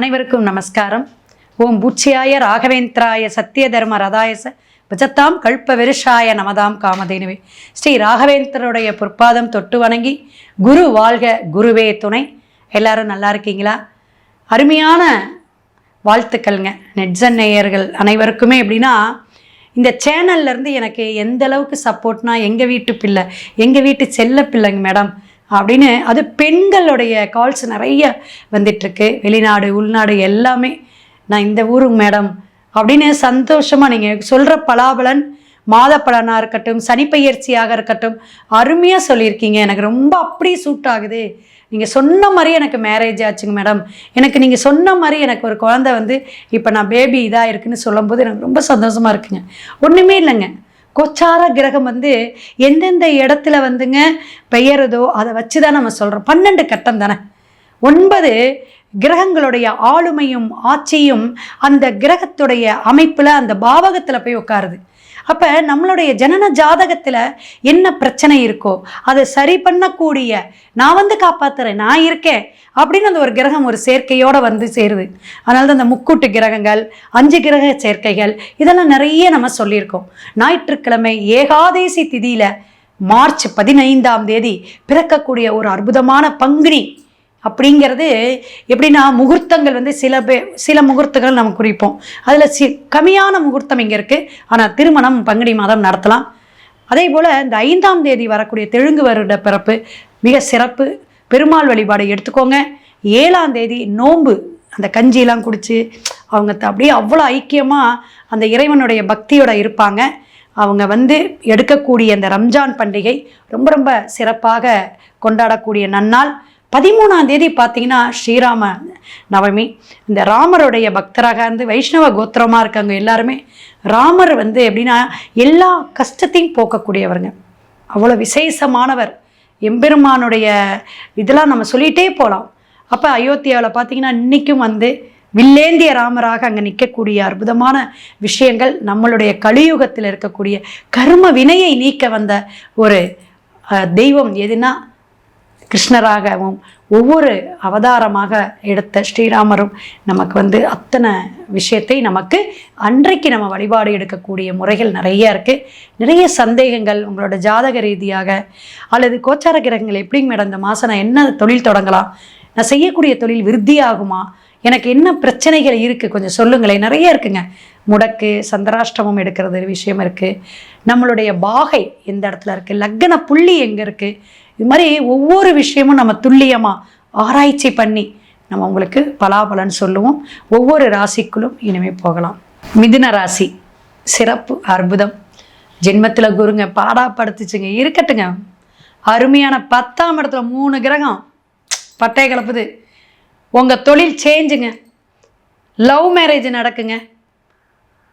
அனைவருக்கும் நமஸ்காரம். ஓம் பூச்சியாய ராகவேந்திராய சத்திய தர்ம ரதாயச விஜத்தாம் கல்ப விருஷாய நமதாம் காமதேனுவே. ஸ்ரீ ராகவேந்திரருடைய பொற்பாதம் தொட்டு வணங்கி குரு வாழ்க குருவே துணை. எல்லாரும் நல்லா இருக்கீங்களா? அருமையான வாழ்த்துக்கள்ங்க நெட்சன் நேயர்கள் அனைவருக்குமே. எப்படின்னா, இந்த சேனல்லேருந்து எனக்கு எந்த அளவுக்கு சப்போர்ட்னா, எங்கள் வீட்டு பிள்ளை, எங்கள் வீட்டு செல்ல பிள்ளைங்க மேடம் அப்படின்னு, அது பெண்களுடைய கால்ஸ் நிறைய வந்துட்டுருக்கு. வெளிநாடு உள்நாடு எல்லாமே, நான் இந்த ஊருக்கு மேடம் அப்படின்னு சந்தோஷமாக நீங்கள் சொல்கிற பலாபலன், மாத பலனாக இருக்கட்டும், சனிப்பெயர்ச்சியாக இருக்கட்டும், அருமையாக சொல்லியிருக்கீங்க. எனக்கு ரொம்ப அப்படி சூட் ஆகுது. நீங்கள் சொன்ன மாதிரி எனக்கு மேரேஜ் ஆச்சுங்க மேடம், எனக்கு நீங்கள் சொன்ன மாதிரி எனக்கு ஒரு குழந்தை வந்து இப்போ நான் பேபி இதாக இருக்குன்னு சொல்லும்போது எனக்கு ரொம்ப சந்தோஷமாக இருக்குங்க. ஒன்றுமே இல்லைங்க, கோச்சார கிரகம் வந்து எந்தெந்த இடத்துல வந்துங்க பெயருதோ அதை வச்சு தான் நம்ம சொல்கிறோம். 12 கட்டம் தானே, 9 கிரகங்களுடைய ஆளுமையும் ஆட்சியும் அந்த கிரகத்துடைய அமைப்பில் அந்த பாவகத்தில் போய் உட்காருது. அப்போ நம்மளுடைய ஜனன ஜாதகத்தில் என்ன பிரச்சனை இருக்கோ அதை சரி பண்ணக்கூடிய, நான் வந்து காப்பாற்றுறேன், நான் இருக்கேன் அப்படின்னு அந்த ஒரு கிரகம் ஒரு சேர்க்கையோடு வந்து சேருது. அதனால தான் அந்த முக்கூட்டு கிரகங்கள், 5 கிரக சேர்க்கைகள், இதெல்லாம் நிறைய நம்ம சொல்லியிருக்கோம். ஞாயிற்றுக்கிழமை ஏகாதேசி திதியில் மார்ச் 15ஆம் தேதி பிறக்கக்கூடிய ஒரு அற்புதமான பங்குனி அப்படிங்கிறது எப்படின்னா, முகூர்த்தங்கள் வந்து சில முகூர்த்தங்கள் நம்ம குறிப்போம். அதில் கம்மியான முகூர்த்தம் இங்கே இருக்குது. ஆனால் திருமணம் பங்குனி மாதம் நடத்தலாம். அதே போல் இந்த 5ஆம் தேதி வரக்கூடிய தெலுங்கு வருட பிறப்பு மிக சிறப்பு. பெருமாள் வழிபாடு எடுத்துக்கோங்க. 7ஆம் தேதி நோன்பு, அந்த கஞ்சியெல்லாம் குடித்து அவங்க அப்படியே அவ்வளோ ஐக்கியமாக அந்த இறைவனுடைய பக்தியோடு இருப்பாங்க. அவங்க வந்து எடுக்கக்கூடிய அந்த ரம்ஜான் பண்டிகை ரொம்ப ரொம்ப சிறப்பாக கொண்டாடக்கூடிய நன்னாள். 13ஆம் தேதி பார்த்தீங்கன்னா ஸ்ரீராம நவமி. இந்த ராமருடைய பக்தராக இருந்து வைஷ்ணவ கோத்திரமாக இருக்காங்க எல்லாருமே. ராமர் வந்து எப்படின்னா எல்லா கஷ்டத்தையும் போக்கக்கூடியவருங்க, அவ்வளோ விசேஷமானவர். எம்பெருமானுடைய இதெல்லாம் நம்ம சொல்லிகிட்டே போகலாம். அப்போ அயோத்தியாவில் பார்த்தீங்கன்னா இன்றைக்கும் வந்து வில்லேந்திய ராமராக அங்கே நிற்கக்கூடிய அற்புதமான விஷயங்கள். நம்மளுடைய கலியுகத்தில் இருக்கக்கூடிய கர்ம வினையை நீக்க வந்த ஒரு தெய்வம் எதுனா கிருஷ்ணராகவும் ஒவ்வொரு அவதாரமாக எடுத்த ஸ்ரீராமரும் நமக்கு வந்து அத்தனை விஷயத்தை நமக்கு அன்றைக்கு நம்ம வழிபாடு எடுக்கக்கூடிய முறைகள் நிறைய இருக்குது. நிறைய சந்தேகங்கள் உங்களோட ஜாதக ரீதியாக அல்லது கோச்சார கிரகங்கள் எப்படிங்க மேடம் இந்த மாதம் நான் என்ன தொழில் தொடங்கலாம், நான் செய்யக்கூடிய தொழில் விருத்தியாகுமா, எனக்கு என்ன பிரச்சனைகள் இருக்குது கொஞ்சம் சொல்லுங்களேன். நிறைய இருக்குங்க. முடக்கு, சந்திராஷ்டமம் எடுக்கிறது விஷயம் இருக்குது, நம்மளுடைய பாகை எந்த இடத்துல இருக்குது, லக்ன புள்ளி எங்கே இருக்குது, இது மாதிரி ஒவ்வொரு விஷயமும் நம்ம துல்லியமாக ஆராய்ச்சி பண்ணி நம்ம உங்களுக்கு பலாபலன் சொல்லுவோம். ஒவ்வொரு ராசிக்குள்ளும் இனிமேல் போகலாம். மிதுன ராசி சிறப்பு அற்புதம். ஜென்மத்தில் குருங்க பாடாப்படுத்துச்சுங்க, இருக்கட்டுங்க. அருமையான 10ஆம் இடத்துல 3 கிரகம் பட்டை கலப்புது. உங்கள் தொழில் சேஞ்சுங்க, லவ் மேரேஜ் நடக்குங்க.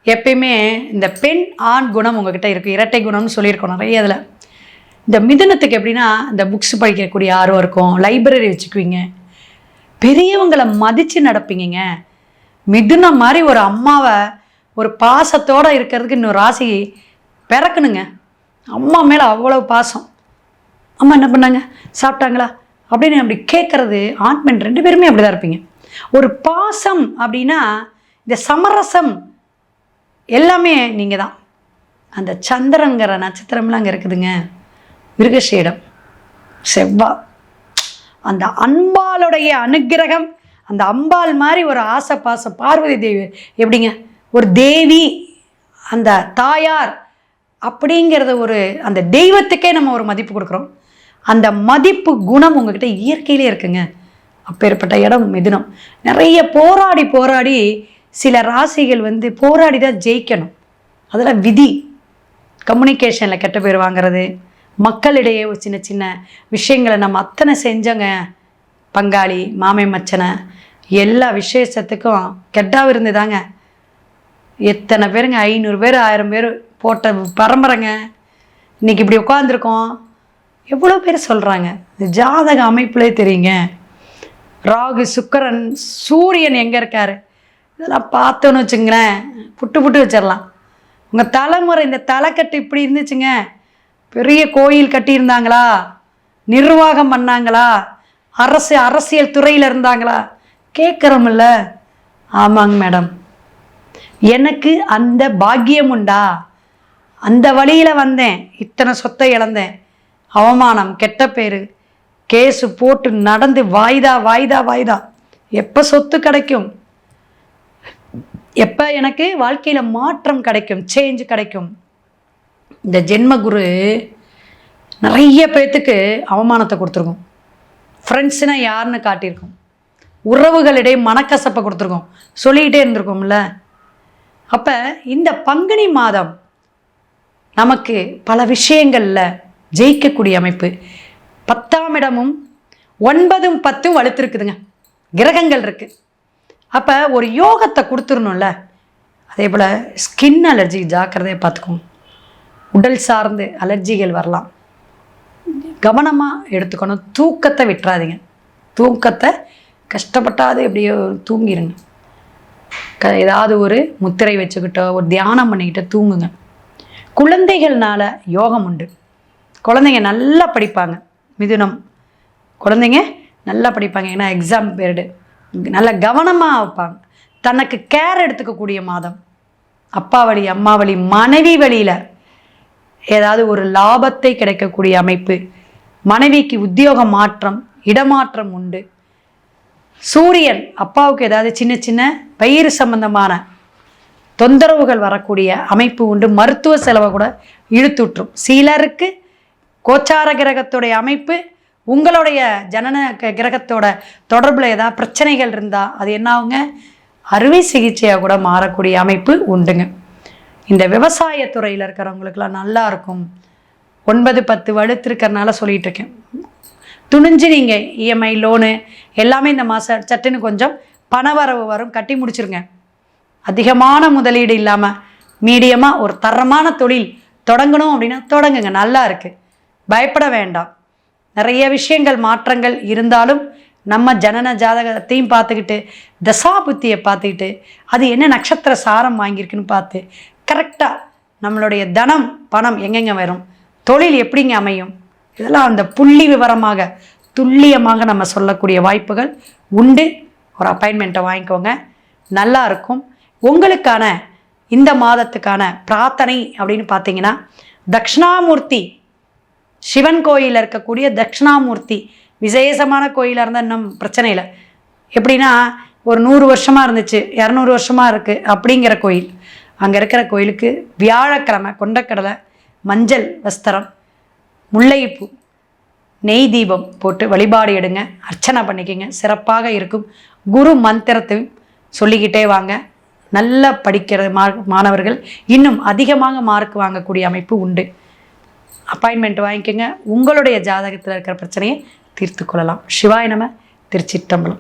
எப்பயுமே இந்த பெண் ஆண் குணம் உங்ககிட்ட இருக்குது, இரட்டை குணம்னு சொல்லியிருக்கோம் நிறைய. இதில் இந்த மிதுனத்துக்கு எப்படின்னா, இந்த புக்ஸ் படிக்கக்கூடிய ஆர்வம் இருக்கும், லைப்ரரி வச்சுக்குவீங்க, பெரியவங்களை மதித்து நடப்பீங்க. மிதுனம் மாதிரி ஒரு அம்மாவை ஒரு பாசத்தோடு இருக்கிறதுக்கு இன்னொரு ராசி பிறக்கணுங்க. அம்மா மேலே அவ்வளோ பாசம். அம்மா என்ன பண்ணாங்க, சாப்பிட்டாங்களா அப்படின்னு அப்படி கேட்குறது. ஆண் பெண் 2 பேருமே அப்படி தான் இருப்பீங்க. ஒரு பாசம் அப்படின்னா இந்த சமரசம் எல்லாமே நீங்கள் தான். அந்த சந்திரங்கிற நட்சத்திரம்லாம் அங்கே இருக்குதுங்க, மிருகஷீடம், செவ்வாய். அந்த அம்பாளுடைய அனுக்கிரகம், அந்த அம்பாள் மாதிரி ஒரு ஆசை பாசம். பார்வதி தேவி எப்படிங்க ஒரு தேவி, அந்த தாயார் அப்படிங்கிறத ஒரு அந்த தெய்வத்துக்கே நம்ம ஒரு மதிப்பு கொடுக்குறோம். அந்த மதிப்பு குணம் உங்ககிட்ட இயற்கையிலே இருக்குங்க. அப்பேற்பட்ட இடம் மிதுனம். நிறைய போராடி சில ராசிகள் வந்து போராடி தான் ஜெயிக்கணும். அதில் விதி. கம்யூனிகேஷனில் கெட்ட பேர் வாங்கிறது, மக்களிடையே ஒரு சின்ன சின்ன விஷயங்களை நம்ம அத்தனை செஞ்சோங்க. பங்காளி, மாமை மச்சனை, எல்லா விசேஷத்துக்கும் கெட்டா இருந்துதாங்க. எத்தனை பேருங்க, 500 பேர் 1000 பேர் போட்ட பரம்பரைங்க. இன்றைக்கி இப்படி உட்காந்துருக்கோம். எவ்வளோ பேர் சொல்கிறாங்க. இந்த ஜாதக அமைப்புலே தெரியுங்க. ராகு, சுக்கிரன், சூரியன் எங்கே இருக்கார், இதெல்லாம் பார்த்தோன்னு வச்சுங்களேன், புட்டு வச்சிடலாம். உங்கள் தலைமுறை இந்த தலைக்கட்டு இப்படி இருந்துச்சுங்க. பெரிய கோயில் கட்டியிருந்தாங்களா, நிர்வாகம் பண்ணாங்களா, அரசியல் துறையில் இருந்தாங்களா, கேட்குறோமில்ல. ஆமாங்க மேடம், எனக்கு அந்த பாக்கியம் உண்டா? அந்த வழியில் வந்தேன், இத்தனை சொத்தை இழந்தேன், அவமானம், கெட்ட பேர், கேஸு போட்டு நடந்து வாய்தா வாய்தா வாய்தா. எப்போ சொத்து கிடைக்கும், எப்போ எனக்கு வாழ்க்கையில் மாற்றம் கிடைக்கும், சேஞ்ச் கிடைக்கும்? இந்த ஜென்மகுரு நிறைய பேர்த்துக்கு அவமானத்தை கொடுத்துருக்கோம். ஃப்ரெண்ட்ஸ்னால் யாருன்னு காட்டியிருக்கோம், உறவுகளிடையே மனக்கசப்பை கொடுத்துருக்கோம், சொல்லிக்கிட்டே இருந்திருக்கோம்ல. அப்போ இந்த பங்குனி மாதம் நமக்கு பல விஷயங்களில் ஜெயிக்கக்கூடிய அமைப்பு. 10ஆம் இடமும் 9ம் 10ம் வலுத்திருக்குதுங்க, கிரகங்கள் இருக்குது. அப்போ ஒரு யோகத்தை கொடுத்துடணும்ல. அதே போல் ஸ்கின் அலர்ஜி ஜாக்கிரதையை பார்த்துக்கோங்க. உடல் சார்ந்து அலர்ஜிகள் வரலாம், கவனமாக எடுத்துக்கணும். தூக்கத்தை விட்டுறாதீங்க, தூக்கத்தை கஷ்டப்பட்டாது எப்படியோ தூங்கிடுங்க. ஏதாவது ஒரு முத்திரை வச்சுக்கிட்டோ ஒரு தியானம் பண்ணிக்கிட்டோ தூங்குங்க. குழந்தைகள்னால யோகம் உண்டு. குழந்தைங்க நல்லா படிப்பாங்க. மிதுனம் குழந்தைங்க நல்லா படிப்பாங்க, ஏன்னா எக்ஸாம் பீரியடு, நல்ல கவனமாக வைப்பாங்க. தனக்கு கேர் எடுத்துக்கக்கூடிய மாதம். அப்பா வழி, அம்மா வழி, மனைவி வழியில் ஏதாவது ஒரு லாபத்தை கிடைக்கக்கூடிய அமைப்பு. மனைவிக்கு உத்தியோக மாற்றம், இடமாற்றம் உண்டு. சூரியன் அப்பாவுக்கு ஏதாவது சின்ன சின்ன வயிறு சம்பந்தமான தொந்தரவுகள் வரக்கூடிய அமைப்பு உண்டு. மருத்துவ செலவை கூட இழுத்துட்டும். சிலருக்கு கோச்சார கிரகத்துடைய அமைப்பு உங்களுடைய ஜனன கிரகத்தோட தொடர்பில் ஏதாவது பிரச்சனைகள் இருந்தால் அது என்ன ஆகுங்க, அறுவை சிகிச்சையாக கூட மாறக்கூடிய அமைப்பு உண்டுங்க. இந்த விவசாயத்துறையில் இருக்கிறவங்களுக்கெல்லாம் நல்லா இருக்கும். 9, 10 வலுத்திருக்கிறனால சொல்லிகிட்டு இருக்கேன். துணிஞ்சு நீங்கள் இஎம்ஐ லோனு எல்லாமே இந்த மாதம் சட்டுன்னு கொஞ்சம் பணவரவு வரும், கட்டி முடிச்சிருங்க. அதிகமான முதலீடு இல்லாமல் மீடியமாக ஒரு தரமான தொழில் தொடங்கணும் அப்படின்னா தொடங்குங்க, நல்லா இருக்குது, பயப்பட வேண்டாம். நிறைய விஷயங்கள் மாற்றங்கள் இருந்தாலும் நம்ம ஜனன ஜாதகத்தையும் பார்த்துக்கிட்டு தசாபுத்தியை பார்த்துக்கிட்டு அது என்ன நட்சத்திர சாரம் வாங்கியிருக்குன்னு பார்த்து கரெக்டாக நம்மளுடைய தனம் பணம் எங்கெங்கே வரும், தொழில் எப்படிங்க அமையும், இதெல்லாம் அந்த புள்ளி விவரமாக துல்லியமாக நம்ம சொல்லக்கூடிய வாய்ப்புகள் உண்டு. ஒரு அப்பாயின்மெண்ட்டை வாங்கிக்கோங்க, நல்லா இருக்கும். உங்களுக்கான இந்த மாதத்துக்கான பிரார்த்தனை அப்படின்னு பார்த்தீங்கன்னா, தட்சிணாமூர்த்தி சிவன் கோயிலில் இருக்கக்கூடிய தட்சிணாமூர்த்தி விசேஷமான கோயிலாக இருந்தால் இன்னும் பிரச்சனை இல்லை. எப்படின்னா ஒரு 100 வருஷமாக இருந்துச்சு, 200 வருஷமாக இருக்குது அப்படிங்கிற கோயில், அங்கே இருக்கிற கோயிலுக்கு வியாழக்கிழமை கொண்டக்கடலை, மஞ்சள் வஸ்திரம், முல்லைப்பூ, நெய் தீபம் போட்டு வழிபாடு எடுங்க, அர்ச்சனை பண்ணிக்கங்க, சிறப்பாக இருக்கும். குரு மந்திரத்தையும் சொல்லிக்கிட்டே வாங்க. நல்லா படிக்கிற மாணவர்கள் இன்னும் அதிகமாக மார்க் வாங்கக்கூடிய அமைப்பு உண்டு. அப்பாயின்மெண்ட் வாங்கிக்கோங்க, உங்களுடைய ஜாதகத்தில் இருக்கிற பிரச்சனையை தீர்த்து கொள்ளலாம். சிவாய நம. திருச்சிற்றம்பலம்.